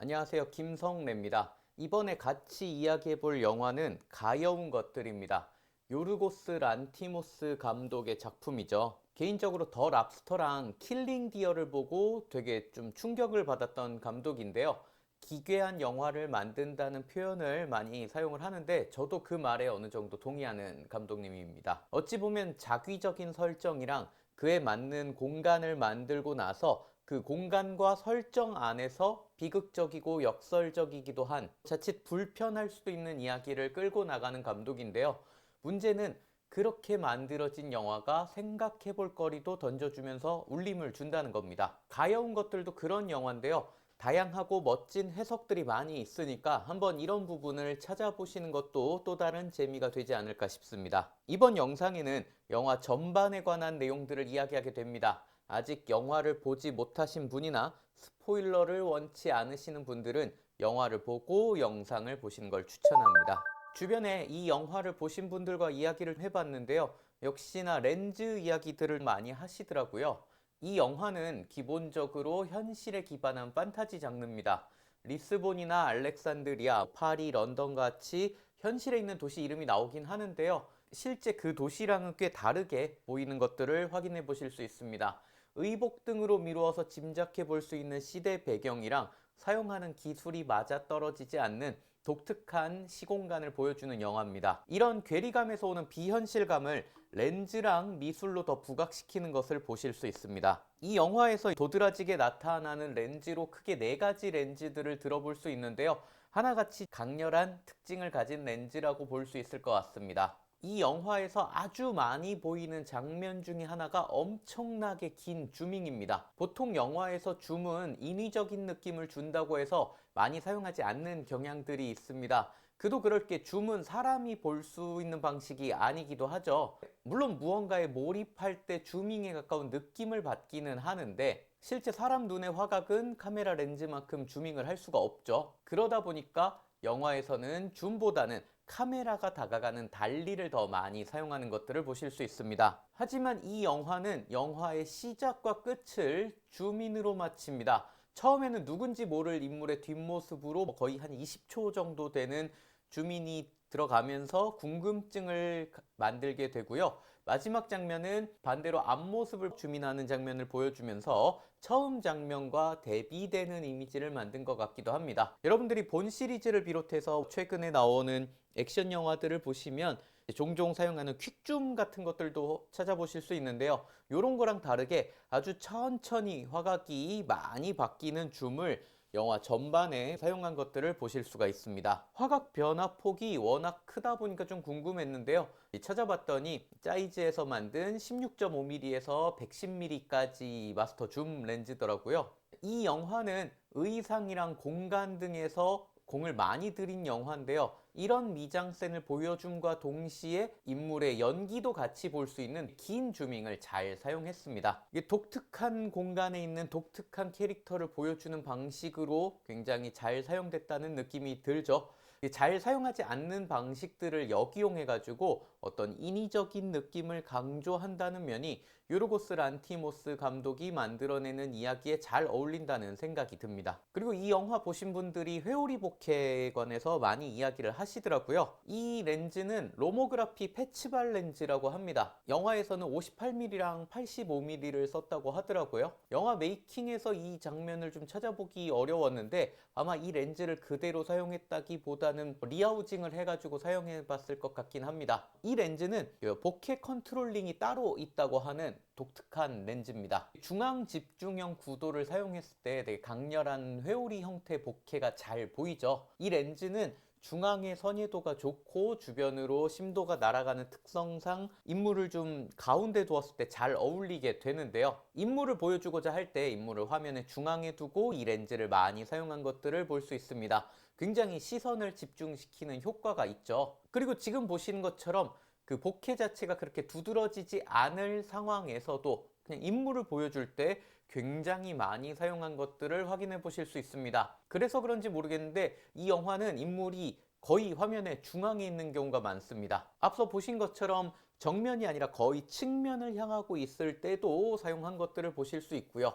안녕하세요. 김성래입니다. 이번에 같이 이야기해볼 영화는 가여운 것들입니다. 요르고스 란티모스 감독의 작품이죠. 개인적으로 더 랍스터랑 킬링 디어를 보고 되게 좀 충격을 받았던 감독인데요. 기괴한 영화를 만든다는 표현을 많이 사용을 하는데 저도 그 말에 어느 정도 동의하는 감독님입니다. 어찌 보면 자기적인 설정이랑 그에 맞는 공간을 만들고 나서 그 공간과 설정 안에서 비극적이고 역설적이기도 한 자칫 불편할 수도 있는 이야기를 끌고 나가는 감독인데요. 문제는 그렇게 만들어진 영화가 생각해 볼 거리도 던져주면서 울림을 준다는 겁니다. 가여운 것들도 그런 영화인데요. 다양하고 멋진 해석들이 많이 있으니까 한번 이런 부분을 찾아보시는 것도 또 다른 재미가 되지 않을까 싶습니다. 이번 영상에는 영화 전반에 관한 내용들을 이야기하게 됩니다. 아직 영화를 보지 못하신 분이나 스포일러를 원치 않으시는 분들은 영화를 보고 영상을 보시는 걸 추천합니다. 주변에 이 영화를 보신 분들과 이야기를 해봤는데요. 역시나 렌즈 이야기들을 많이 하시더라고요. 이 영화는 기본적으로 현실에 기반한 판타지 장르입니다. 리스본이나 알렉산드리아, 파리, 런던 같이 현실에 있는 도시 이름이 나오긴 하는데요. 실제 그 도시랑은 꽤 다르게 보이는 것들을 확인해 보실 수 있습니다. 의복 등으로 미루어서 짐작해 볼 수 있는 시대 배경이랑 사용하는 기술이 맞아떨어지지 않는 독특한 시공간을 보여주는 영화입니다. 이런 괴리감에서 오는 비현실감을 렌즈랑 미술로 더 부각시키는 것을 보실 수 있습니다. 이 영화에서 도드라지게 나타나는 렌즈로 크게 네 가지 렌즈들을 들어볼 수 있는데요. 하나같이 강렬한 특징을 가진 렌즈라고 볼 수 있을 것 같습니다. 이 영화에서 아주 많이 보이는 장면 중에 하나가 엄청나게 긴 줌밍입니다. 보통 영화에서 줌은 인위적인 느낌을 준다고 해서 많이 사용하지 않는 경향들이 있습니다. 그도 그럴 게 줌은 사람이 볼 수 있는 방식이 아니기도 하죠. 물론 무언가에 몰입할 때 줌밍에 가까운 느낌을 받기는 하는데 실제 사람 눈의 화각은 카메라 렌즈만큼 줌밍을 할 수가 없죠. 그러다 보니까 영화에서는 줌보다는 카메라가 다가가는 달리를 더 많이 사용하는 것들을 보실 수 있습니다. 하지만 이 영화는 영화의 시작과 끝을 줌인으로 마칩니다. 처음에는 누군지 모를 인물의 뒷모습으로 거의 한 20초 정도 되는 줌인이 들어가면서 궁금증을 만들게 되고요. 마지막 장면은 반대로 앞모습을 줌인하는 장면을 보여주면서 처음 장면과 대비되는 이미지를 만든 것 같기도 합니다. 여러분들이 본 시리즈를 비롯해서 최근에 나오는 액션 영화들을 보시면 종종 사용하는 퀵줌 같은 것들도 찾아보실 수 있는데요. 이런 거랑 다르게 아주 천천히 화각이 많이 바뀌는 줌을 영화 전반에 사용한 것들을 보실 수가 있습니다. 화각 변화 폭이 워낙 크다 보니까 좀 궁금했는데요. 찾아봤더니 짜이즈에서 만든 16.5mm에서 110mm까지 마스터 줌 렌즈더라고요. 이 영화는 의상이랑 공간 등에서 공을 많이 들인 영화인데요. 이런 미장센을 보여줌과 동시에 인물의 연기도 같이 볼 수 있는 긴 줌밍을 잘 사용했습니다. 이게 독특한 공간에 있는 독특한 캐릭터를 보여주는 방식으로 굉장히 잘 사용됐다는 느낌이 들죠. 잘 사용하지 않는 방식들을 역이용해가지고 어떤 인위적인 느낌을 강조한다는 면이 요르고스 란티모스 감독이 만들어내는 이야기에 잘 어울린다는 생각이 듭니다. 그리고 이 영화 보신 분들이 회오리 복회에 관해서 많이 이야기를 하시더라고요. 이 렌즈는 로모그라피 패치발 렌즈라고 합니다. 영화에서는 58mm랑 85mm를 썼다고 하더라고요. 영화 메이킹에서 이 장면을 좀 찾아보기 어려웠는데 아마 이 렌즈를 그대로 사용했다기보다는 리아우징을 해가지고 사용해봤을 것 같긴 합니다. 이 렌즈는 복회 컨트롤링이 따로 있다고 하는 독특한 렌즈입니다. 중앙 집중형 구도를 사용했을 때 되게 강렬한 회오리 형태 복회가 잘 보이죠. 이 렌즈는 중앙의 선예도가 좋고 주변으로 심도가 날아가는 특성상 인물을 좀 가운데 두었을 때 잘 어울리게 되는데요. 인물을 보여주고자 할 때 인물을 화면의 중앙에 두고 이 렌즈를 많이 사용한 것들을 볼 수 있습니다. 굉장히 시선을 집중시키는 효과가 있죠. 그리고 지금 보시는 것처럼 그 복회 자체가 그렇게 두드러지지 않을 상황에서도 그냥 인물을 보여줄 때 굉장히 많이 사용한 것들을 확인해 보실 수 있습니다. 그래서 그런지 모르겠는데 이 영화는 인물이 거의 화면의 중앙에 있는 경우가 많습니다. 앞서 보신 것처럼 정면이 아니라 거의 측면을 향하고 있을 때도 사용한 것들을 보실 수 있고요.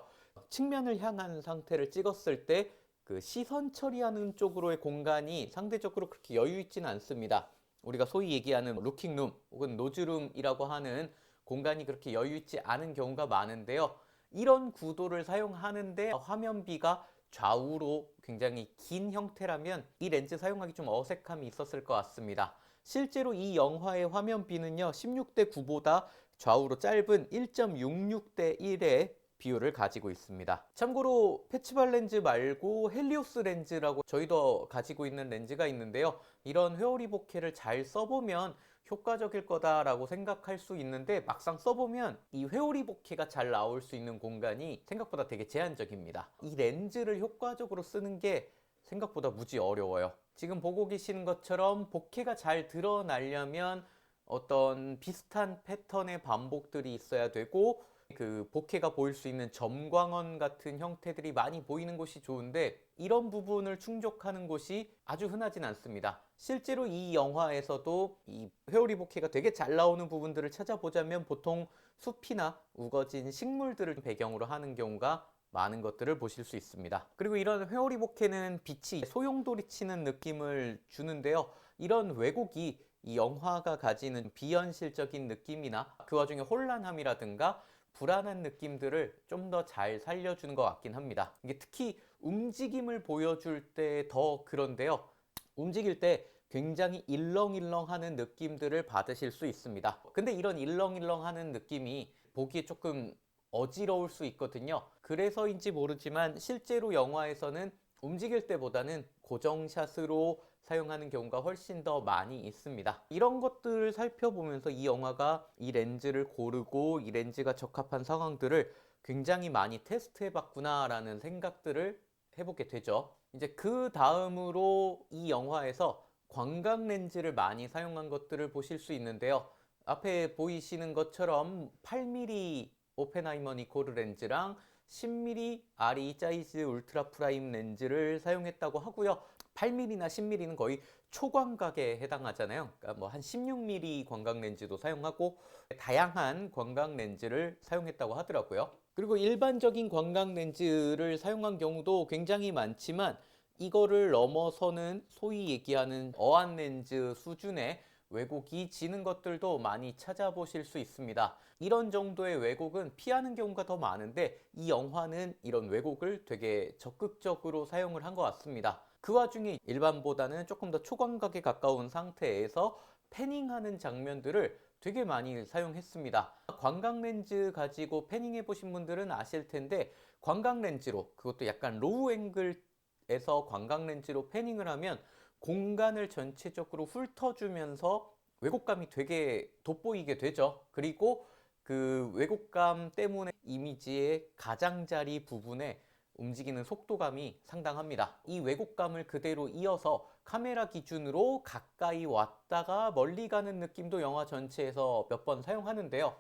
측면을 향한 상태를 찍었을 때 그 시선 처리하는 쪽으로의 공간이 상대적으로 그렇게 여유 있지는 않습니다. 우리가 소위 얘기하는 루킹룸 혹은 노즈룸이라고 하는 공간이 그렇게 여유 있지 않은 경우가 많은데요. 이런 구도를 사용하는데 화면비가 좌우로 굉장히 긴 형태라면 이 렌즈 사용하기 좀 어색함이 있었을 것 같습니다. 실제로 이 영화의 화면비는요, 16대 9보다 좌우로 짧은 1.66대 1의 비율을 가지고 있습니다. 참고로 패치발 렌즈 말고 헬리오스 렌즈라고 저희도 가지고 있는 렌즈가 있는데요. 이런 회오리 보케를 잘 써보면 효과적일 거다라고 생각할 수 있는데 막상 써보면 이 회오리 보케가 잘 나올 수 있는 공간이 생각보다 되게 제한적입니다. 이 렌즈를 효과적으로 쓰는 게 생각보다 무지 어려워요. 지금 보고 계시는 것처럼 보케가 잘 드러나려면 어떤 비슷한 패턴의 반복들이 있어야 되고 그 보케가 보일 수 있는 점광원 같은 형태들이 많이 보이는 곳이 좋은데 이런 부분을 충족하는 곳이 아주 흔하진 않습니다. 실제로 이 영화에서도 이 회오리 보케가 되게 잘 나오는 부분들을 찾아보자면 보통 숲이나 우거진 식물들을 배경으로 하는 경우가 많은 것들을 보실 수 있습니다. 그리고 이런 회오리 보케는 빛이 소용돌이 치는 느낌을 주는데요. 이런 왜곡이 이 영화가 가지는 비현실적인 느낌이나 그 와중에 혼란함이라든가 불안한 느낌들을 좀 더 잘 살려주는 것 같긴 합니다. 이게 특히 움직임을 보여줄 때 더 그런데요. 움직일 때 굉장히 일렁일렁하는 느낌들을 받으실 수 있습니다. 근데 이런 일렁일렁하는 느낌이 보기에 조금 어지러울 수 있거든요. 그래서인지 모르지만 실제로 영화에서는 움직일 때보다는 고정샷으로 사용하는 경우가 훨씬 더 많이 있습니다. 이런 것들을 살펴보면서 이 영화가 이 렌즈를 고르고 이 렌즈가 적합한 상황들을 굉장히 많이 테스트해 봤구나 라는 생각들을 해보게 되죠. 이제 그 다음으로 이 영화에서 광각 렌즈를 많이 사용한 것들을 보실 수 있는데요. 앞에 보이시는 것처럼 8mm 오펜하이머 니코르 렌즈랑 10mm RE 사이즈 울트라 프라임 렌즈를 사용했다고 하고요. 8mm나 10mm는 거의 초광각에 해당하잖아요. 그러니까 뭐 한 16mm 광각 렌즈도 사용하고 다양한 광각 렌즈를 사용했다고 하더라고요. 그리고 일반적인 광각 렌즈를 사용한 경우도 굉장히 많지만 이거를 넘어서는 소위 얘기하는 어안 렌즈 수준의 왜곡이 지는 것들도 많이 찾아보실 수 있습니다. 이런 정도의 왜곡은 피하는 경우가 더 많은데 이 영화는 이런 왜곡을 되게 적극적으로 사용을 한 것 같습니다. 그 와중에 일반보다는 조금 더 초광각에 가까운 상태에서 패닝하는 장면들을 되게 많이 사용했습니다. 광각 렌즈 가지고 패닝해 보신 분들은 아실 텐데 광각 렌즈로 그것도 약간 로우 앵글에서 광각 렌즈로 패닝을 하면 공간을 전체적으로 훑어주면서 왜곡감이 되게 돋보이게 되죠. 그리고 그 왜곡감 때문에 이미지의 가장자리 부분에 움직이는 속도감이 상당합니다. 이 왜곡감을 그대로 이어서 카메라 기준으로 가까이 왔다가 멀리 가는 느낌도 영화 전체에서 몇 번 사용하는데요.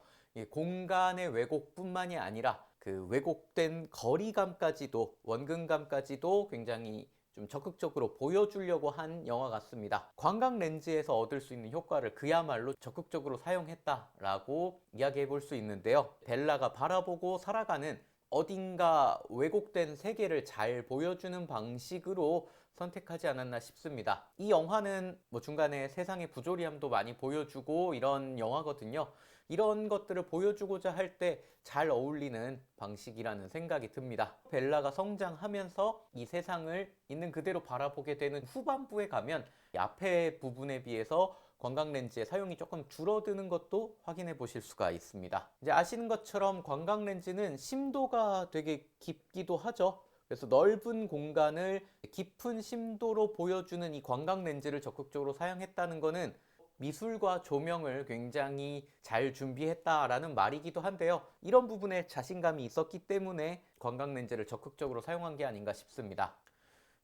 공간의 왜곡뿐만이 아니라 그 왜곡된 거리감까지도 원근감까지도 굉장히 좀 적극적으로 보여주려고 한 영화 같습니다. 광각 렌즈에서 얻을 수 있는 효과를 그야말로 적극적으로 사용했다라고 이야기해 볼 수 있는데요. 벨라가 바라보고 살아가는 어딘가 왜곡된 세계를 잘 보여주는 방식으로 선택하지 않았나 싶습니다. 이 영화는 뭐 중간에 세상의 부조리함도 많이 보여주고 이런 영화거든요. 이런 것들을 보여주고자 할 때 잘 어울리는 방식이라는 생각이 듭니다. 벨라가 성장하면서 이 세상을 있는 그대로 바라보게 되는 후반부에 가면 이 앞에 부분에 비해서 광각 렌즈의 사용이 조금 줄어드는 것도 확인해 보실 수가 있습니다. 이제 아시는 것처럼 광각 렌즈는 심도가 되게 깊기도 하죠. 그래서 넓은 공간을 깊은 심도로 보여주는 이 광각 렌즈를 적극적으로 사용했다는 것은 미술과 조명을 굉장히 잘 준비했다라는 말이기도 한데요. 이런 부분에 자신감이 있었기 때문에 광각 렌즈를 적극적으로 사용한 게 아닌가 싶습니다.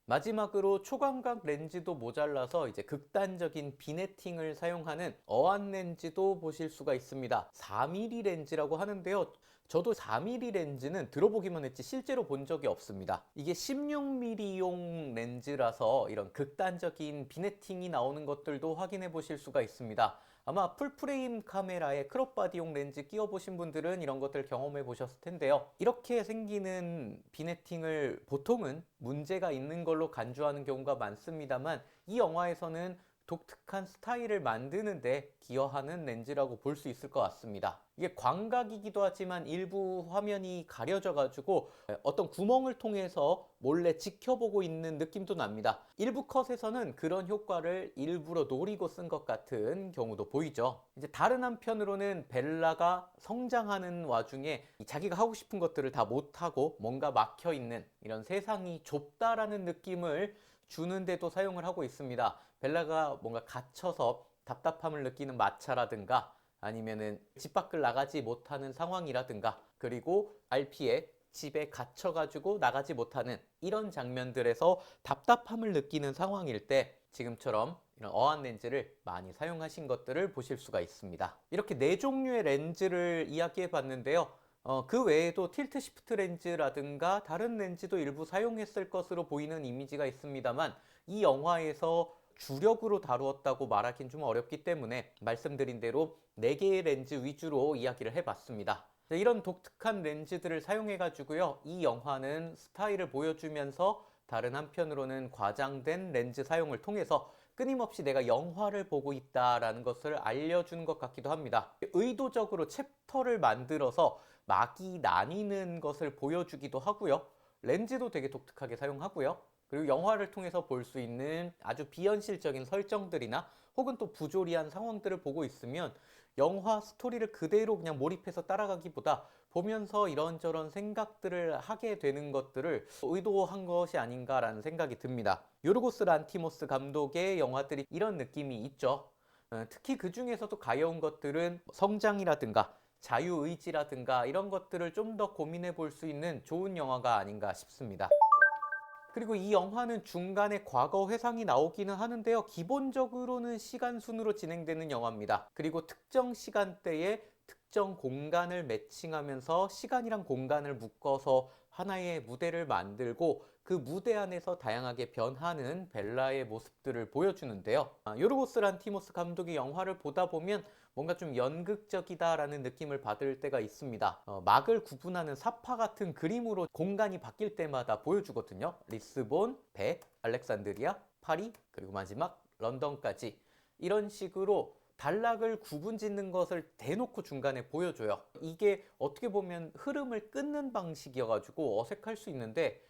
마지막으로 초광각 렌즈도 모자라서 이제 극단적인 비네팅을 사용하는 어안 렌즈도 보실 수가 있습니다. 4mm 렌즈라고 하는데요. 저도 4mm 렌즈는 들어보기만 했지 실제로 본 적이 없습니다. 이게 16mm용 렌즈라서 이런 극단적인 비네팅이 나오는 것들도 확인해 보실 수가 있습니다. 아마 풀프레임 카메라에 크롭바디용 렌즈 끼워 보신 분들은 이런 것들 경험해 보셨을 텐데요. 이렇게 생기는 비네팅을 보통은 문제가 있는 걸로 간주하는 경우가 많습니다만, 이 영화에서는 독특한 스타일을 만드는데 기여하는 렌즈라고 볼 수 있을 것 같습니다. 이게 광각이기도 하지만 일부 화면이 가려져 가지고 어떤 구멍을 통해서 몰래 지켜보고 있는 느낌도 납니다. 일부 컷에서는 그런 효과를 일부러 노리고 쓴 것 같은 경우도 보이죠. 이제 다른 한편으로는 벨라가 성장하는 와중에 자기가 하고 싶은 것들을 다 못하고 뭔가 막혀 있는, 이런 세상이 좁다라는 느낌을 주는데도 사용을 하고 있습니다. 벨라가 뭔가 갇혀서 답답함을 느끼는 마차라든가, 아니면은 집 밖을 나가지 못하는 상황이라든가, 그리고 RP에 집에 갇혀가지고 나가지 못하는 이런 장면들에서 답답함을 느끼는 상황일 때 지금처럼 이런 어안 렌즈를 많이 사용하신 것들을 보실 수가 있습니다. 이렇게 네 종류의 렌즈를 이야기해 봤는데요. 그 외에도 틸트 시프트 렌즈라든가 다른 렌즈도 일부 사용했을 것으로 보이는 이미지가 있습니다만, 이 영화에서 주력으로 다루었다고 말하긴 좀 어렵기 때문에 말씀드린 대로 4개의 렌즈 위주로 이야기를 해봤습니다. 이런 독특한 렌즈들을 사용해 가지고요, 이 영화는 스타일을 보여주면서 다른 한편으로는 과장된 렌즈 사용을 통해서 끊임없이 내가 영화를 보고 있다라는 것을 알려주는 것 같기도 합니다. 의도적으로 챕터를 만들어서 막이 나뉘는 것을 보여주기도 하고요. 렌즈도 되게 독특하게 사용하고요. 그리고 영화를 통해서 볼 수 있는 아주 비현실적인 설정들이나 혹은 또 부조리한 상황들을 보고 있으면 영화 스토리를 그대로 그냥 몰입해서 따라가기보다 보면서 이런저런 생각들을 하게 되는 것들을 의도한 것이 아닌가라는 생각이 듭니다. 요르고스 란티모스 감독의 영화들이 이런 느낌이 있죠. 특히 그 중에서도 가여운 것들은 성장이라든가 자유의지라든가 이런 것들을 좀 더 고민해 볼 수 있는 좋은 영화가 아닌가 싶습니다. 그리고 이 영화는 중간에 과거 회상이 나오기는 하는데요. 기본적으로는 시간순으로 진행되는 영화입니다. 그리고 특정 시간대에 특정 공간을 매칭하면서 시간이랑 공간을 묶어서 하나의 무대를 만들고 그 무대 안에서 다양하게 변하는 벨라의 모습들을 보여주는데요. 요르고스 란티모스 감독의 영화를 보다 보면 뭔가 좀 연극적이다라는 느낌을 받을 때가 있습니다. 막을 구분하는 사파 같은 그림으로 공간이 바뀔 때마다 보여주거든요. 리스본, 배, 알렉산드리아, 파리, 그리고 마지막 런던까지 이런 식으로 단락을 구분 짓는 것을 대놓고 중간에 보여줘요. 이게 어떻게 보면 흐름을 끊는 방식이어가지고 어색할 수 있는데,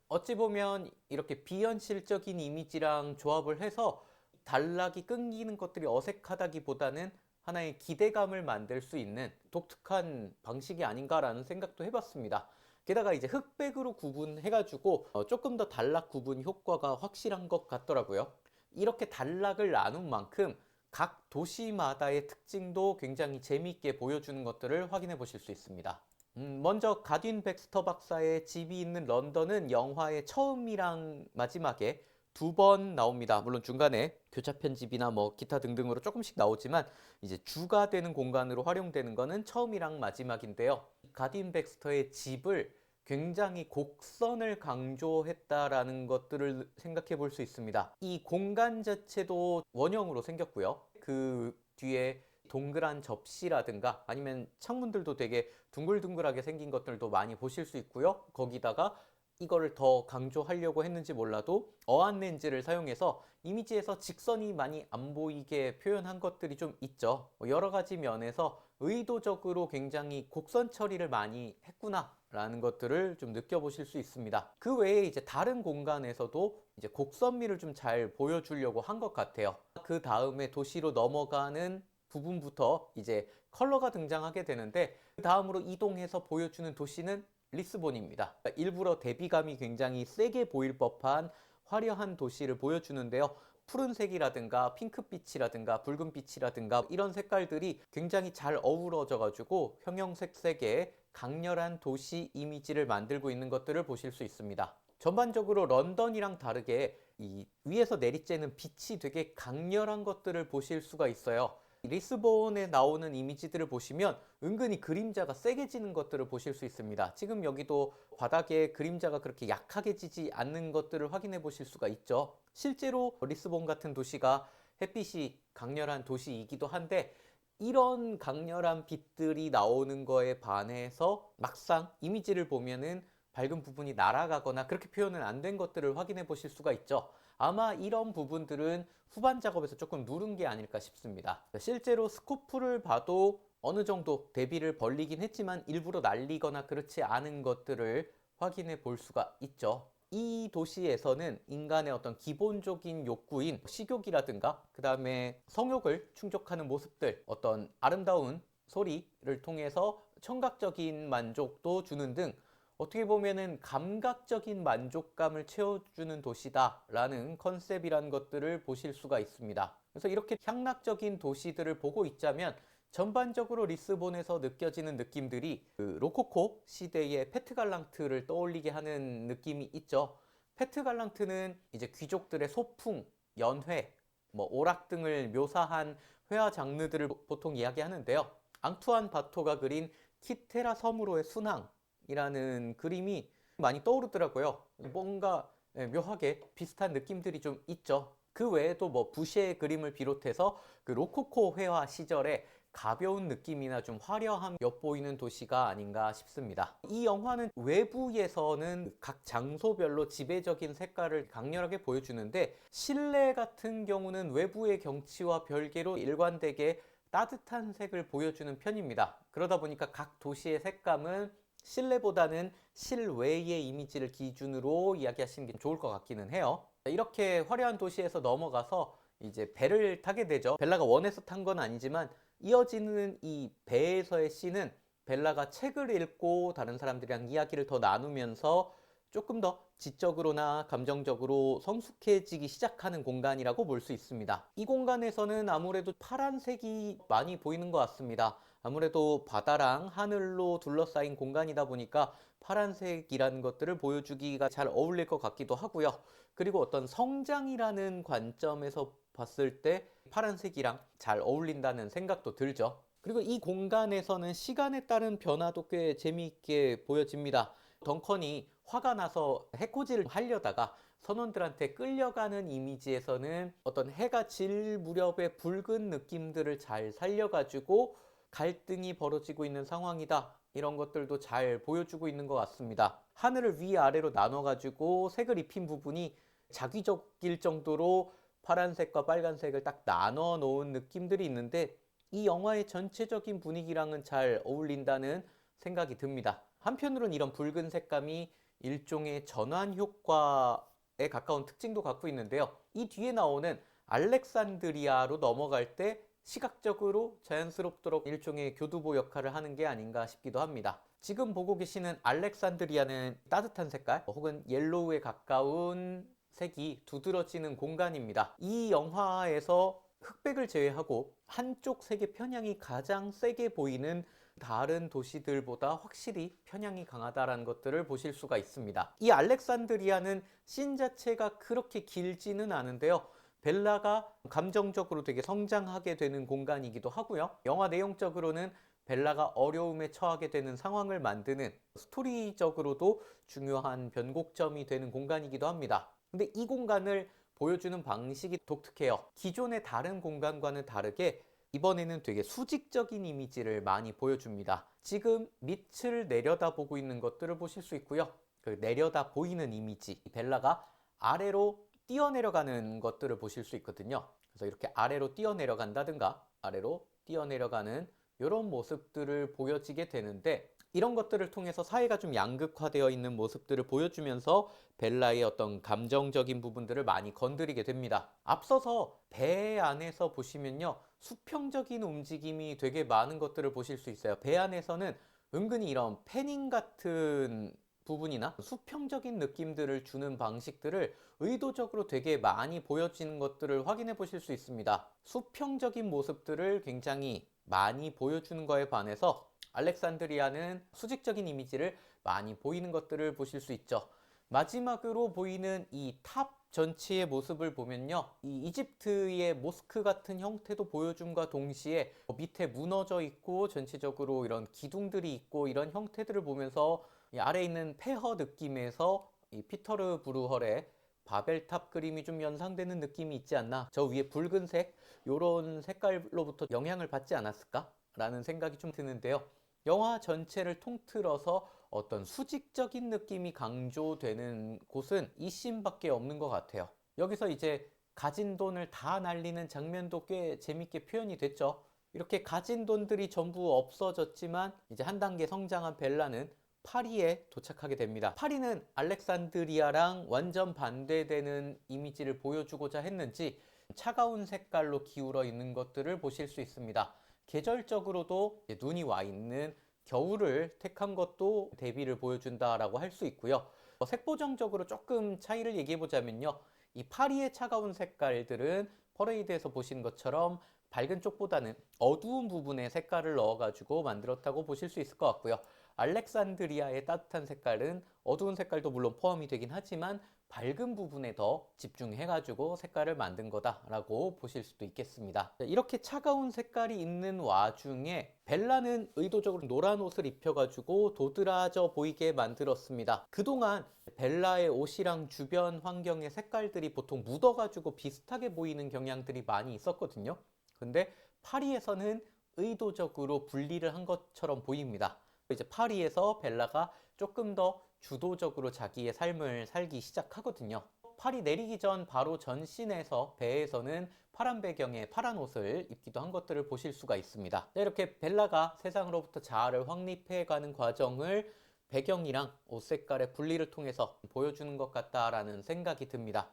어찌 보면 이렇게 비현실적인 이미지랑 조합을 해서 단락이 끊기는 것들이 어색하다기보다는 하나의 기대감을 만들 수 있는 독특한 방식이 아닌가라는 생각도 해봤습니다. 게다가 이제 흑백으로 구분해가지고 조금 더 단락 구분 효과가 확실한 것 같더라고요. 이렇게 단락을 나눈 만큼 각 도시마다의 특징도 굉장히 재미있게 보여주는 것들을 확인해 보실 수 있습니다. 먼저 가딘 백스터 박사의 집이 있는 런던은 영화의 처음이랑 마지막에 2번 나옵니다. 물론 중간에 교차 편집이나 뭐 기타 등등으로 조금씩 나오지만 이제 주가 되는 공간으로 활용되는 거는 처음이랑 마지막인데요. 가딘 백스터의 집을 굉장히 곡선을 강조했다라는 것들을 생각해 볼 수 있습니다. 이 공간 자체도 원형으로 생겼고요. 그 뒤에 동그란 접시라든가 아니면 창문들도 되게 둥글둥글하게 생긴 것들도 많이 보실 수 있고요. 거기다가 이거를 더 강조하려고 했는지 몰라도 어안 렌즈를 사용해서 이미지에서 직선이 많이 안 보이게 표현한 것들이 좀 있죠. 여러 가지 면에서 의도적으로 굉장히 곡선 처리를 많이 했구나 라는 것들을 좀 느껴보실 수 있습니다. 그 외에 이제 다른 공간에서도 이제 곡선미를 좀 잘 보여주려고 한 것 같아요. 그 다음에 도시로 넘어가는 부분부터 이제 컬러가 등장하게 되는데, 그 다음으로 이동해서 보여주는 도시는 리스본입니다. 일부러 대비감이 굉장히 세게 보일 법한 화려한 도시를 보여주는데요. 푸른색이라든가 핑크빛이라든가 붉은빛이라든가 이런 색깔들이 굉장히 잘 어우러져 가지고 형형색색의 강렬한 도시 이미지를 만들고 있는 것들을 보실 수 있습니다. 전반적으로 런던이랑 다르게 이 위에서 내리쬐는 빛이 되게 강렬한 것들을 보실 수가 있어요. 리스본에 나오는 이미지들을 보시면 은근히 그림자가 세게 지는 것들을 보실 수 있습니다. 지금 여기도 바닥에 그림자가 그렇게 약하게 지지 않는 것들을 확인해 보실 수가 있죠. 실제로 리스본 같은 도시가 햇빛이 강렬한 도시이기도 한데 이런 강렬한 빛들이 나오는 거에 반해서 막상 이미지를 보면은 밝은 부분이 날아가거나 그렇게 표현은 안 된 것들을 확인해 보실 수가 있죠. 아마 이런 부분들은 후반 작업에서 조금 누른 게 아닐까 싶습니다. 실제로 스코프를 봐도 어느 정도 대비를 벌리긴 했지만 일부러 날리거나 그렇지 않은 것들을 확인해 볼 수가 있죠. 이 도시에서는 인간의 어떤 기본적인 욕구인 식욕이라든가 그 다음에 성욕을 충족하는 모습들, 어떤 아름다운 소리를 통해서 청각적인 만족도 주는 등 어떻게 보면은 감각적인 만족감을 채워주는 도시다라는 컨셉이란 것들을 보실 수가 있습니다. 그래서 이렇게 향락적인 도시들을 보고 있자면 전반적으로 리스본에서 느껴지는 느낌들이 그 로코코 시대의 페트갈랑트를 떠올리게 하는 느낌이 있죠. 페트갈랑트는 이제 귀족들의 소풍, 연회, 뭐 오락 등을 묘사한 회화 장르들을 보통 이야기하는데요. 앙투안 바토가 그린 키테라 섬으로의 순항이라는 그림이 많이 떠오르더라고요. 뭔가 묘하게 비슷한 느낌들이 좀 있죠. 그 외에도 뭐 부셰의 그림을 비롯해서 그 로코코 회화 시절에 가벼운 느낌이나 좀 화려함 엿보이는 도시가 아닌가 싶습니다. 이 영화는 외부에서는 각 장소별로 지배적인 색깔을 강렬하게 보여주는데 실내 같은 경우는 외부의 경치와 별개로 일관되게 따뜻한 색을 보여주는 편입니다. 그러다 보니까 각 도시의 색감은 실내보다는 실외의 이미지를 기준으로 이야기하시는 게 좋을 것 같기는 해요. 이렇게 화려한 도시에서 넘어가서 이제 배를 타게 되죠. 벨라가 원해서 탄 건 아니지만 이어지는 이 배에서의 씬은 벨라가 책을 읽고 다른 사람들이랑 이야기를 더 나누면서 조금 더 지적으로나 감정적으로 성숙해지기 시작하는 공간이라고 볼 수 있습니다. 이 공간에서는 아무래도 파란색이 많이 보이는 것 같습니다. 아무래도 바다랑 하늘로 둘러싸인 공간이다 보니까 파란색이라는 것들을 보여주기가 잘 어울릴 것 같기도 하고요. 그리고 어떤 성장이라는 관점에서 봤을 때 파란색이랑 잘 어울린다는 생각도 들죠. 그리고 이 공간에서는 시간에 따른 변화도 꽤 재미있게 보여집니다. 덩컨이 화가 나서 해코지를 하려다가 선원들한테 끌려가는 이미지에서는 어떤 해가 질 무렵의 붉은 느낌들을 잘 살려가지고 갈등이 벌어지고 있는 상황이다. 이런 것들도 잘 보여주고 있는 것 같습니다. 하늘을 위아래로 나눠가지고 색을 입힌 부분이 자기적일 정도로 파란색과 빨간색을 딱 나눠 놓은 느낌들이 있는데 이 영화의 전체적인 분위기랑은 잘 어울린다는 생각이 듭니다. 한편으로는 이런 붉은 색감이 일종의 전환 효과에 가까운 특징도 갖고 있는데요. 이 뒤에 나오는 알렉산드리아로 넘어갈 때 시각적으로 자연스럽도록 일종의 교두보 역할을 하는 게 아닌가 싶기도 합니다. 지금 보고 계시는 알렉산드리아는 따뜻한 색깔 혹은 옐로우에 가까운 색이 두드러지는 공간입니다. 이 영화에서 흑백을 제외하고 한쪽 색의 편향이 가장 세게 보이는 다른 도시들보다 확실히 편향이 강하다는 것들을 보실 수가 있습니다. 이 알렉산드리아는 씬 자체가 그렇게 길지는 않은데요. 벨라가 감정적으로 되게 성장하게 되는 공간이기도 하고요. 영화 내용적으로는 벨라가 어려움에 처하게 되는 상황을 만드는 스토리적으로도 중요한 변곡점이 되는 공간이기도 합니다. 근데 이 공간을 보여주는 방식이 독특해요. 기존의 다른 공간과는 다르게 이번에는 되게 수직적인 이미지를 많이 보여줍니다. 지금 밑을 내려다보고 있는 것들을 보실 수 있고요. 그 내려다 보이는 이미지, 벨라가 아래로 뛰어내려가는 것들을 보실 수 있거든요. 그래서 이렇게 아래로 뛰어내려간다든가 아래로 뛰어내려가는 이런 모습들을 보여지게 되는데 이런 것들을 통해서 사회가 좀 양극화되어 있는 모습들을 보여주면서 벨라의 어떤 감정적인 부분들을 많이 건드리게 됩니다. 앞서서 배 안에서 보시면요. 수평적인 움직임이 되게 많은 것들을 보실 수 있어요. 배 안에서는 은근히 이런 패닝 같은 부분이나 수평적인 느낌들을 주는 방식들을 의도적으로 되게 많이 보여지는 것들을 확인해 보실 수 있습니다. 수평적인 모습들을 굉장히 많이 보여주는 거에 반해서 알렉산드리아는 수직적인 이미지를 많이 보이는 것들을 보실 수 있죠. 마지막으로 보이는 이 탑 전체의 모습을 보면요. 이 이집트의 모스크 같은 형태도 보여줌과 동시에 밑에 무너져 있고 전체적으로 이런 기둥들이 있고 이런 형태들을 보면서 이 아래에 있는 폐허 느낌에서 이 피터르 브루헐의 바벨탑 그림이 좀 연상되는 느낌이 있지 않나. 저 위에 붉은색 요런 색깔로부터 영향을 받지 않았을까? 라는 생각이 좀 드는데요. 영화 전체를 통틀어서 어떤 수직적인 느낌이 강조되는 곳은 이 씬밖에 없는 것 같아요. 여기서 이제 가진 돈을 다 날리는 장면도 꽤 재밌게 표현이 됐죠. 이렇게 가진 돈들이 전부 없어졌지만 이제 한 단계 성장한 벨라는 파리에 도착하게 됩니다. 파리는 알렉산드리아랑 완전 반대되는 이미지를 보여주고자 했는지 차가운 색깔로 기울어 있는 것들을 보실 수 있습니다. 계절적으로도 눈이 와 있는 겨울을 택한 것도 대비를 보여준다라고 할 수 있고요. 색보정적으로 조금 차이를 얘기해 보자면요. 이 파리의 차가운 색깔들은 퍼레이드에서 보신 것처럼 밝은 쪽보다는 어두운 부분에 색깔을 넣어가지고 만들었다고 보실 수 있을 것 같고요. 알렉산드리아의 따뜻한 색깔은 어두운 색깔도 물론 포함이 되긴 하지만 밝은 부분에 더 집중해가지고 색깔을 만든 거다라고 보실 수도 있겠습니다. 이렇게 차가운 색깔이 있는 와중에 벨라는 의도적으로 노란 옷을 입혀가지고 도드라져 보이게 만들었습니다. 그동안 벨라의 옷이랑 주변 환경의 색깔들이 보통 묻어가지고 비슷하게 보이는 경향들이 많이 있었거든요. 근데 파리에서는 의도적으로 분리를 한 것처럼 보입니다. 이제 파리에서 벨라가 조금 더 주도적으로 자기의 삶을 살기 시작하거든요. 파리 내리기 전 바로 전신에서 배에서는 파란 배경에 파란 옷을 입기도 한 것들을 보실 수가 있습니다. 이렇게 벨라가 세상으로부터 자아를 확립해가는 과정을 배경이랑 옷 색깔의 분리를 통해서 보여주는 것 같다라는 생각이 듭니다.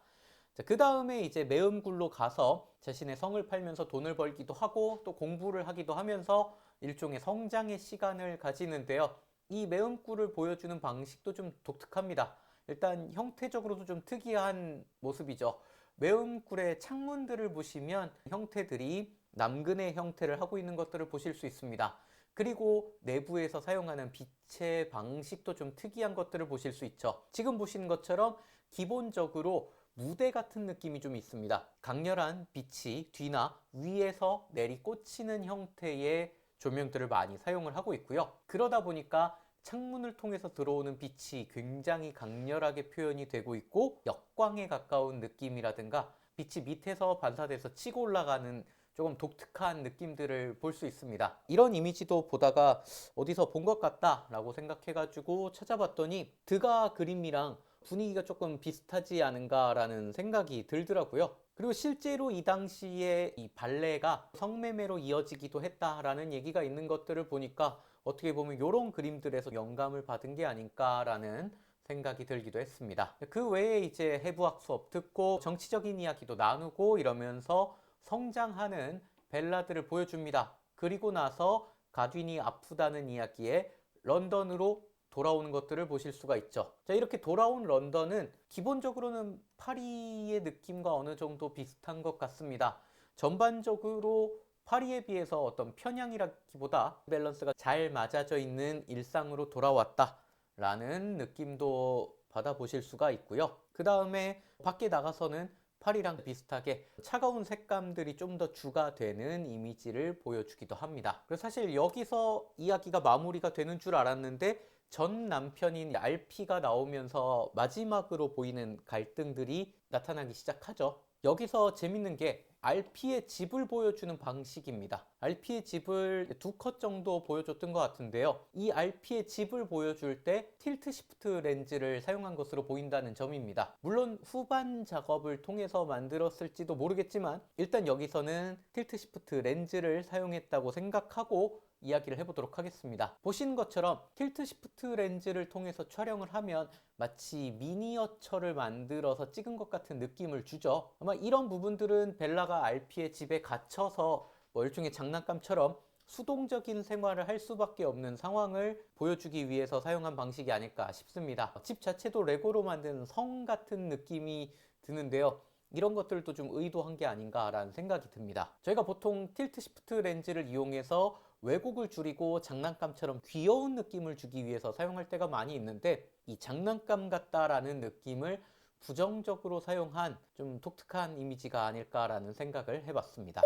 그 다음에 이제 매음굴로 가서 자신의 성을 팔면서 돈을 벌기도 하고 또 공부를 하기도 하면서 일종의 성장의 시간을 가지는데요. 이 매음굴을 보여주는 방식도 좀 독특합니다. 일단 형태적으로도 좀 특이한 모습이죠. 매음굴의 창문들을 보시면 형태들이 남근의 형태를 하고 있는 것들을 보실 수 있습니다. 그리고 내부에서 사용하는 빛의 방식도 좀 특이한 것들을 보실 수 있죠. 지금 보시는 것처럼 기본적으로 무대 같은 느낌이 좀 있습니다. 강렬한 빛이 뒤나 위에서 내리 꽂히는 형태의 조명들을 많이 사용을 하고 있고요. 그러다 보니까 창문을 통해서 들어오는 빛이 굉장히 강렬하게 표현이 되고 있고 역광에 가까운 느낌이라든가 빛이 밑에서 반사돼서 치고 올라가는 조금 독특한 느낌들을 볼 수 있습니다. 이런 이미지도 보다가 어디서 본 것 같다 라고 생각해가지고 찾아봤더니 드가 그림이랑 분위기가 조금 비슷하지 않은가 라는 생각이 들더라고요. 그리고 실제로 이 당시에 이 발레가 성매매로 이어지기도 했다라는 얘기가 있는 것들을 보니까 어떻게 보면 이런 그림들에서 영감을 받은 게 아닐까라는 생각이 들기도 했습니다. 그 외에 이제 해부학 수업 듣고 정치적인 이야기도 나누고 이러면서 성장하는 벨라들을 보여줍니다. 그리고 나서 가dwi니 아프다는 이야기에 런던으로 돌아오는 것들을 보실 수가 있죠. 자, 이렇게 돌아온 런던은 기본적으로는 파리의 느낌과 어느 정도 비슷한 것 같습니다. 전반적으로 파리에 비해서 어떤 편향이라기보다 밸런스가 잘 맞아져 있는 일상으로 돌아왔다라는 느낌도 받아보실 수가 있고요. 그 다음에 밖에 나가서는 파리랑 비슷하게 차가운 색감들이 좀 더 주가 되는 이미지를 보여주기도 합니다. 그래서 사실 여기서 이야기가 마무리가 되는 줄 알았는데 전 남편인 알피가 나오면서 마지막으로 보이는 갈등들이 나타나기 시작하죠. 여기서 재밌는 게 RP의 집을 보여주는 방식입니다. RP의 집을 2컷 정도 보여줬던 것 같은데요. 이 RP의 집을 보여줄 때 틸트 시프트 렌즈를 사용한 것으로 보인다는 점입니다. 물론 후반 작업을 통해서 만들었을지도 모르겠지만 일단 여기서는 틸트 시프트 렌즈를 사용했다고 생각하고 이야기를 해보도록 하겠습니다. 보시는 것처럼 틸트 시프트 렌즈를 통해서 촬영을 하면 마치 미니어처를 만들어서 찍은 것 같은 느낌을 주죠. 아마 이런 부분들은 벨라가 RP의 집에 갇혀서 일종의 장난감처럼 수동적인 생활을 할 수밖에 없는 상황을 보여주기 위해서 사용한 방식이 아닐까 싶습니다. 집 자체도 레고로 만든 성 같은 느낌이 드는데요. 이런 것들도 좀 의도한 게 아닌가라는 생각이 듭니다. 저희가 보통 틸트 시프트 렌즈를 이용해서 왜곡을 줄이고 장난감처럼 귀여운 느낌을 주기 위해서 사용할 때가 많이 있는데 이 장난감 같다라는 느낌을 부정적으로 사용한 좀 독특한 이미지가 아닐까라는 생각을 해봤습니다.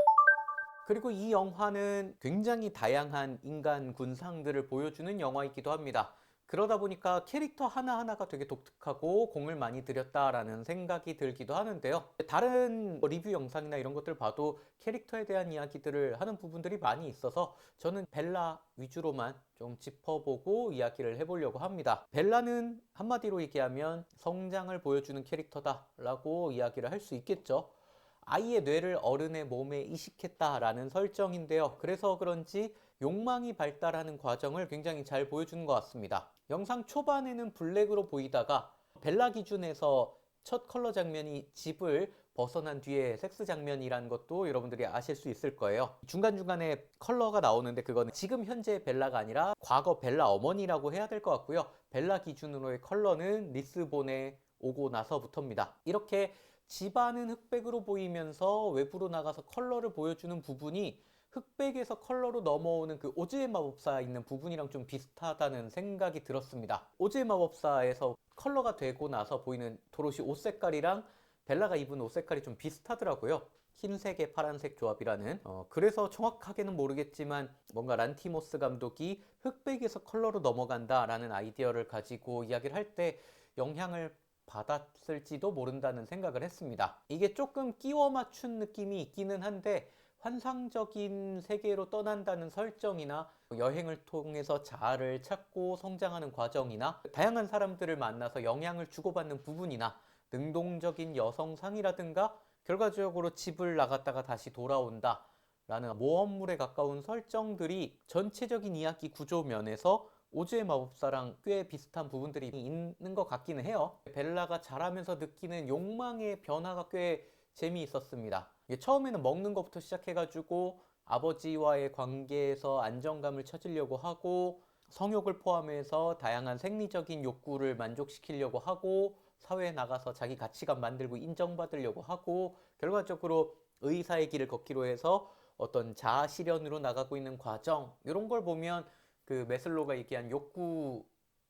그리고 이 영화는 굉장히 다양한 인간 군상들을 보여주는 영화이기도 합니다. 그러다 보니까 캐릭터 하나하나가 되게 독특하고 공을 많이 들였다라는 생각이 들기도 하는데요. 다른 리뷰 영상이나 이런 것들 봐도 캐릭터에 대한 이야기들을 하는 부분들이 많이 있어서 저는 벨라 위주로만 좀 짚어보고 이야기를 해보려고 합니다. 벨라는 한마디로 얘기하면 성장을 보여주는 캐릭터다라고 이야기를 할 수 있겠죠. 아이의 뇌를 어른의 몸에 이식했다라는 설정인데요. 그래서 그런지 욕망이 발달하는 과정을 굉장히 잘 보여주는 것 같습니다. 영상 초반에는 블랙으로 보이다가 벨라 기준에서 첫 컬러 장면이 집을 벗어난 뒤에 섹스 장면이라는 것도 여러분들이 아실 수 있을 거예요. 중간중간에 컬러가 나오는데 그거는 지금 현재 벨라가 아니라 과거 벨라 어머니라고 해야 될 것 같고요. 벨라 기준으로의 컬러는 리스본에 오고 나서부터입니다. 이렇게 집안은 흑백으로 보이면서 외부로 나가서 컬러를 보여주는 부분이 흑백에서 컬러로 넘어오는 그 오즈의 마법사 있는 부분이랑 좀 비슷하다는 생각이 들었습니다. 오즈의 마법사에서 컬러가 되고 나서 보이는 도로시 옷 색깔이랑 벨라가 입은 옷 색깔이 좀 비슷하더라고요. 흰색의 파란색 조합이라는 그래서 정확하게는 모르겠지만 뭔가 란티모스 감독이 흑백에서 컬러로 넘어간다라는 아이디어를 가지고 이야기를 할 때 영향을 받았을지도 모른다는 생각을 했습니다. 이게 조금 끼워 맞춘 느낌이 있기는 한데 환상적인 세계로 떠난다는 설정이나 여행을 통해서 자아를 찾고 성장하는 과정이나 다양한 사람들을 만나서 영향을 주고받는 부분이나 능동적인 여성상이라든가 결과적으로 집을 나갔다가 다시 돌아온다 라는 모험물에 가까운 설정들이 전체적인 이야기 구조 면에서 오즈의 마법사랑 꽤 비슷한 부분들이 있는 것 같기는 해요. 벨라가 자라면서 느끼는 욕망의 변화가 꽤 재미있었습니다. 처음에는 먹는 것부터 시작해가지고 아버지와의 관계에서 안정감을 찾으려고 하고 성욕을 포함해서 다양한 생리적인 욕구를 만족시키려고 하고 사회에 나가서 자기 가치관 만들고 인정받으려고 하고 결과적으로 의사의 길을 걷기로 해서 어떤 자아 실현으로 나가고 있는 과정 이런 걸 보면 그 메슬로가 얘기한 욕구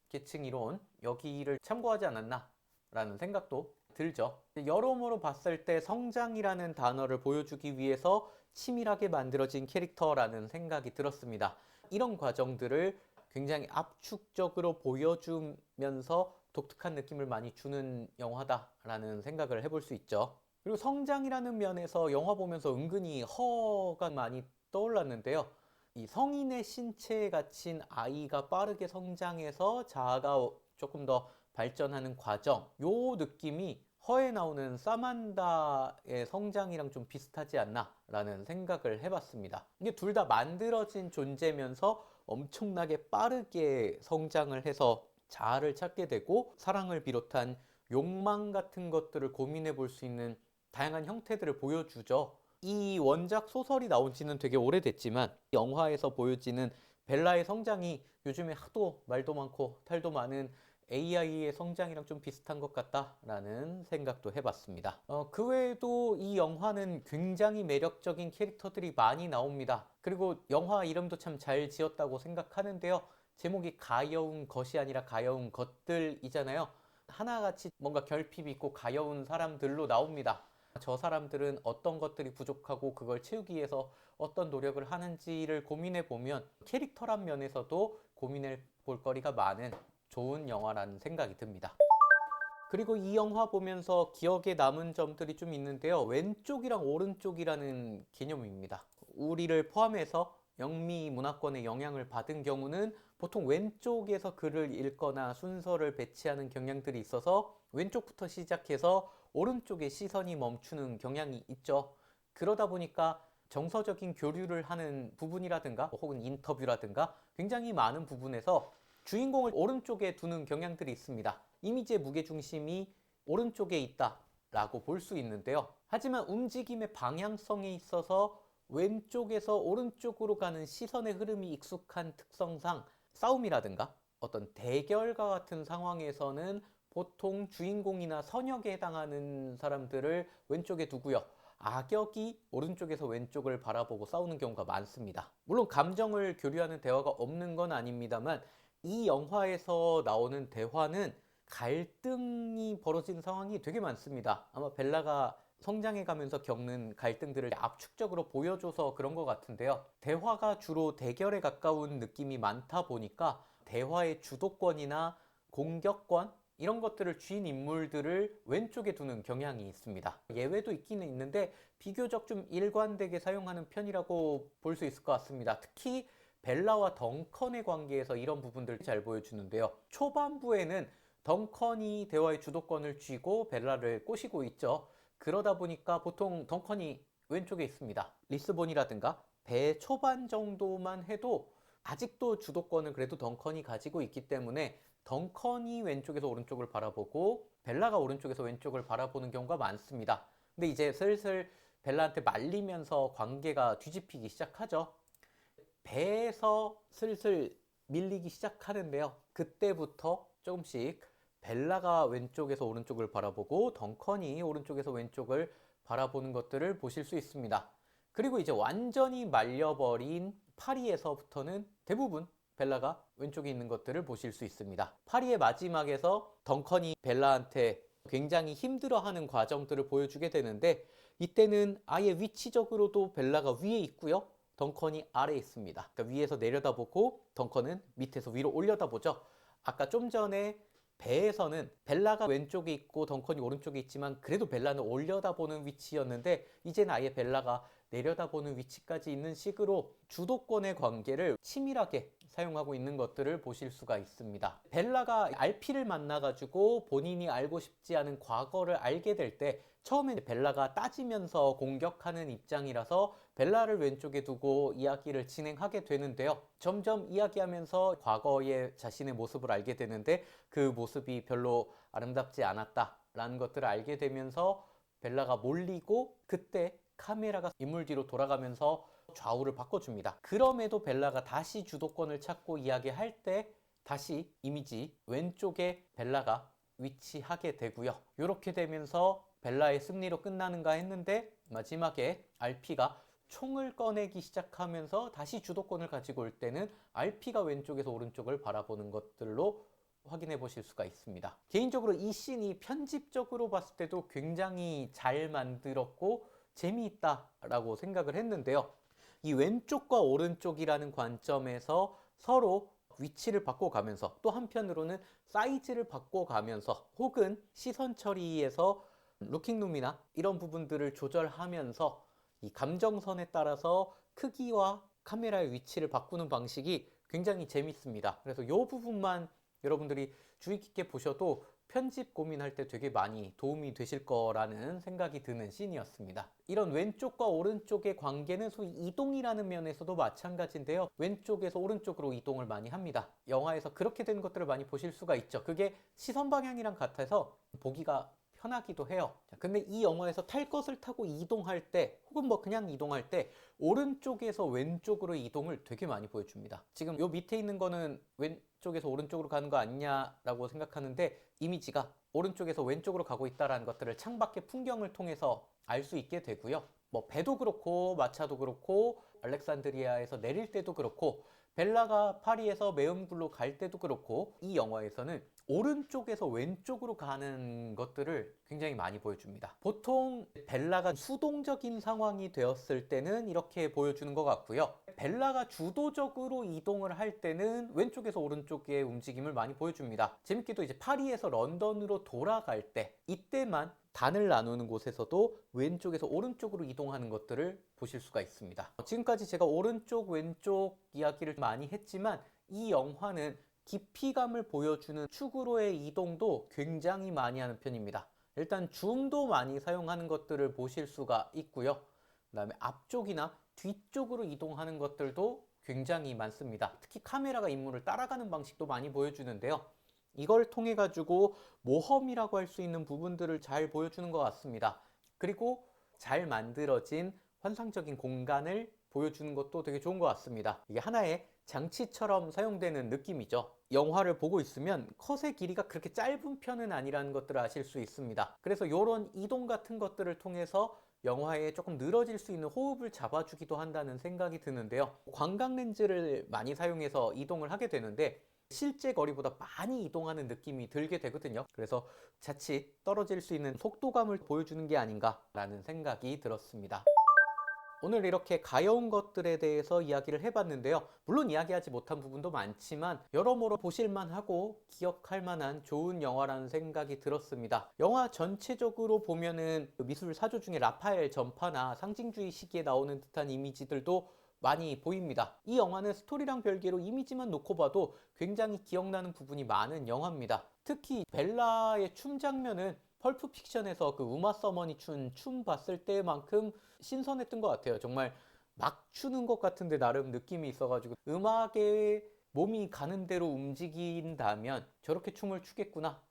계층 이론 여기를 참고하지 않았나 라는 생각도 들죠. 여러모로 봤을 때 성장이라는 단어를 보여주기 위해서 치밀하게 만들어진 캐릭터라는 생각이 들었습니다. 이런 과정들을 굉장히 압축적으로 보여주면서 독특한 느낌을 많이 주는 영화다라는 생각을 해볼 수 있죠. 그리고 성장이라는 면에서 영화 보면서 은근히 허가 많이 떠올랐는데요. 이 성인의 신체에 갇힌 아이가 빠르게 성장해서 자아가 조금 더 발전하는 과정, 요 느낌이 허에 나오는 사만다의 성장이랑 좀 비슷하지 않나 라는 생각을 해봤습니다. 이게 둘 다 만들어진 존재면서 엄청나게 빠르게 성장을 해서 자아를 찾게 되고 사랑을 비롯한 욕망 같은 것들을 고민해 볼 수 있는 다양한 형태들을 보여주죠. 이 원작 소설이 나온 지는 되게 오래됐지만 영화에서 보여지는 벨라의 성장이 요즘에 하도 말도 많고 탈도 많은 AI의 성장이랑 좀 비슷한 것 같다라는 생각도 해봤습니다. 그 외에도 이 영화는 굉장히 매력적인 캐릭터들이 많이 나옵니다. 그리고 영화 이름도 참 잘 지었다고 생각하는데요. 제목이 가여운 것이 아니라 가여운 것들이잖아요. 하나같이 뭔가 결핍 있고 가여운 사람들로 나옵니다. 저 사람들은 어떤 것들이 부족하고 그걸 채우기 위해서 어떤 노력을 하는지를 고민해 보면 캐릭터란 면에서도 고민해 볼 거리가 많은 좋은 영화라는 생각이 듭니다. 그리고 이 영화 보면서 기억에 남은 점들이 좀 있는데요. 왼쪽이랑 오른쪽이라는 개념입니다. 우리를 포함해서 영미 문화권의 영향을 받은 경우는 보통 왼쪽에서 글을 읽거나 순서를 배치하는 경향들이 있어서 왼쪽부터 시작해서 오른쪽에 시선이 멈추는 경향이 있죠. 그러다 보니까 정서적인 교류를 하는 부분이라든가 혹은 인터뷰라든가 굉장히 많은 부분에서 주인공을 오른쪽에 두는 경향들이 있습니다. 이미지의 무게중심이 오른쪽에 있다라고 볼 수 있는데요. 하지만 움직임의 방향성에 있어서 왼쪽에서 오른쪽으로 가는 시선의 흐름이 익숙한 특성상 싸움이라든가 어떤 대결과 같은 상황에서는 보통 주인공이나 선역에 해당하는 사람들을 왼쪽에 두고요. 악역이 오른쪽에서 왼쪽을 바라보고 싸우는 경우가 많습니다. 물론 감정을 교류하는 대화가 없는 건 아닙니다만 이 영화에서 나오는 대화는 갈등이 벌어진 상황이 되게 많습니다. 아마 벨라가 성장해 가면서 겪는 갈등들을 압축적으로 보여줘서 그런 것 같은데요. 대화가 주로 대결에 가까운 느낌이 많다 보니까 대화의 주도권이나 공격권 이런 것들을 쥐인 인물들을 왼쪽에 두는 경향이 있습니다. 예외도 있기는 있는데 비교적 좀 일관되게 사용하는 편이라고 볼 수 있을 것 같습니다. 특히 벨라와 덩컨의 관계에서 이런 부분들을 잘 보여주는데요. 초반부에는 덩컨이 대화의 주도권을 쥐고 벨라를 꼬시고 있죠. 그러다 보니까 보통 덩컨이 왼쪽에 있습니다. 리스본이라든가 배 초반 정도만 해도 아직도 주도권을 그래도 덩컨이 가지고 있기 때문에 덩컨이 왼쪽에서 오른쪽을 바라보고 벨라가 오른쪽에서 왼쪽을 바라보는 경우가 많습니다. 근데 이제 슬슬 벨라한테 말리면서 관계가 뒤집히기 시작하죠. 배에서 슬슬 밀리기 시작하는데요. 그때부터 조금씩 벨라가 왼쪽에서 오른쪽을 바라보고 덩컨이 오른쪽에서 왼쪽을 바라보는 것들을 보실 수 있습니다. 그리고 이제 완전히 말려버린 파리에서부터는 대부분 벨라가 왼쪽에 있는 것들을 보실 수 있습니다. 파리의 마지막에서 덩컨이 벨라한테 굉장히 힘들어하는 과정들을 보여주게 되는데 이때는 아예 위치적으로도 벨라가 위에 있고요. 덩컨이 아래에 있습니다. 그러니까 위에서 내려다보고 덩컨은 밑에서 위로 올려다보죠. 아까 좀 전에 배에서는 벨라가 왼쪽에 있고 덩컨이 오른쪽에 있지만 그래도 벨라는 올려다보는 위치였는데 이제는 아예 벨라가 내려다보는 위치까지 있는 식으로 주도권의 관계를 치밀하게 사용하고 있는 것들을 보실 수가 있습니다. 벨라가 RP를 만나가지고 본인이 알고 싶지 않은 과거를 알게 될 때 처음에 벨라가 따지면서 공격하는 입장이라서 벨라를 왼쪽에 두고 이야기를 진행하게 되는데요. 점점 이야기하면서 과거의 자신의 모습을 알게 되는데 그 모습이 별로 아름답지 않았다라는 것들을 알게 되면서 벨라가 몰리고 그때 카메라가 인물 뒤로 돌아가면서 좌우를 바꿔줍니다. 그럼에도 벨라가 다시 주도권을 찾고 이야기할 때 다시 이미지 왼쪽에 벨라가 위치하게 되고요. 이렇게 되면서 벨라의 승리로 끝나는가 했는데 마지막에 RP가 총을 꺼내기 시작하면서 다시 주도권을 가지고 올 때는 RP가 왼쪽에서 오른쪽을 바라보는 것들로 확인해 보실 수가 있습니다. 개인적으로 이 씬이 편집적으로 봤을 때도 굉장히 잘 만들었고 재미있다라고 생각을 했는데요. 이 왼쪽과 오른쪽이라는 관점에서 서로 위치를 바꿔가면서 또 한편으로는 사이즈를 바꿔가면서 혹은 시선 처리에서 루킹룸이나 이런 부분들을 조절하면서 이 감정선에 따라서 크기와 카메라의 위치를 바꾸는 방식이 굉장히 재밌습니다. 그래서 이 부분만 여러분들이 주의 깊게 보셔도 편집 고민할 때 되게 많이 도움이 되실 거라는 생각이 드는 씬이었습니다. 이런 왼쪽과 오른쪽의 관계는 소위 이동이라는 면에서도 마찬가지인데요. 왼쪽에서 오른쪽으로 이동을 많이 합니다. 영화에서 그렇게 되는 것들을 많이 보실 수가 있죠. 그게 시선 방향이랑 같아서 보기가 편하기도 해요. 근데 이 영화에서 탈 것을 타고 이동할 때 혹은 뭐 그냥 이동할 때 오른쪽에서 왼쪽으로 이동을 되게 많이 보여줍니다. 지금 요 밑에 있는 거는 왼쪽에서 오른쪽으로 가는 거 아니냐라고 생각하는데 이미지가 오른쪽에서 왼쪽으로 가고 있다는 것들을 창밖의 풍경을 통해서 알 수 있게 되고요. 뭐 배도 그렇고 마차도 그렇고 알렉산드리아에서 내릴 때도 그렇고 벨라가 파리에서 메음굴로 갈 때도 그렇고 이 영화에서는 오른쪽에서 왼쪽으로 가는 것들을 굉장히 많이 보여줍니다. 보통 벨라가 수동적인 상황이 되었을 때는 이렇게 보여주는 것 같고요. 벨라가 주도적으로 이동을 할 때는 왼쪽에서 오른쪽의 움직임을 많이 보여줍니다. 재밌게도 이제 파리에서 런던으로 돌아갈 때 이때만 단을 나누는 곳에서도 왼쪽에서 오른쪽으로 이동하는 것들을 보실 수가 있습니다. 지금까지 제가 오른쪽 왼쪽 이야기를 많이 했지만 이 영화는 깊이감을 보여주는 축으로의 이동도 굉장히 많이 하는 편입니다. 일단 줌도 많이 사용하는 것들을 보실 수가 있고요. 그 다음에 앞쪽이나 뒤쪽으로 이동하는 것들도 굉장히 많습니다. 특히 카메라가 인물을 따라가는 방식도 많이 보여주는데요. 이걸 통해 가지고 모험이라고 할 수 있는 부분들을 잘 보여주는 것 같습니다. 그리고 잘 만들어진 환상적인 공간을 보여주는 것도 되게 좋은 것 같습니다. 이게 하나의 장치처럼 사용되는 느낌이죠. 영화를 보고 있으면 컷의 길이가 그렇게 짧은 편은 아니라는 것들을 아실 수 있습니다. 그래서 이런 이동 같은 것들을 통해서 영화에 조금 늘어질 수 있는 호흡을 잡아주기도 한다는 생각이 드는데요. 광각 렌즈를 많이 사용해서 이동을 하게 되는데 실제 거리보다 많이 이동하는 느낌이 들게 되거든요. 그래서 자칫 떨어질 수 있는 속도감을 보여주는 게 아닌가라는 생각이 들었습니다. 오늘 이렇게 가여운 것들에 대해서 이야기를 해봤는데요. 물론 이야기하지 못한 부분도 많지만 여러모로 보실만 하고 기억할 만한 좋은 영화라는 생각이 들었습니다. 영화 전체적으로 보면은 미술 사조 중에 라파엘 전파나 상징주의 시기에 나오는 듯한 이미지들도 많이 보입니다. 이 영화는 스토리랑 별개로 이미지만 놓고 봐도 굉장히 기억나는 부분이 많은 영화입니다. 특히 벨라의 춤 장면은 펄프 픽션에서 그 우마 서머니 춘 춤 봤을 때만큼 신선했던 것 같아요. 정말 막 추는 것 같은데 나름 느낌이 있어가지고 음악에 몸이 가는 대로 움직인다면 저렇게 춤을 추겠구나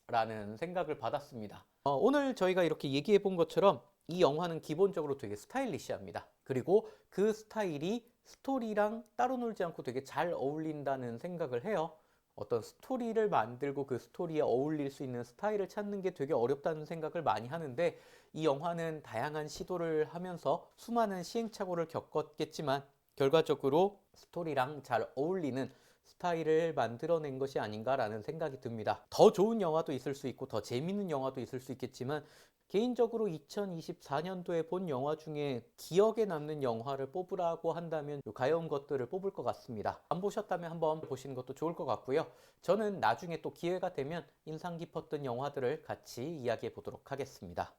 라는 생각을 받았습니다. 오늘 저희가 이렇게 얘기해 본 것처럼 이 영화는 기본적으로 되게 스타일리시합니다. 그리고 그 스타일이 스토리랑 따로 놀지 않고 되게 잘 어울린다는 생각을 해요. 어떤 스토리를 만들고 그 스토리에 어울릴 수 있는 스타일을 찾는 게 되게 어렵다는 생각을 많이 하는데 이 영화는 다양한 시도를 하면서 수많은 시행착오를 겪었겠지만 결과적으로 스토리랑 잘 어울리는 스타일을 만들어낸 것이 아닌가라는 생각이 듭니다. 더 좋은 영화도 있을 수 있고 더 재밌는 영화도 있을 수 있겠지만 개인적으로 2024년도에 본 영화 중에 기억에 남는 영화를 뽑으라고 한다면 가여운 것들을 뽑을 것 같습니다. 안 보셨다면 한번 보시는 것도 좋을 것 같고요. 저는 나중에 또 기회가 되면 인상 깊었던 영화들을 같이 이야기해 보도록 하겠습니다.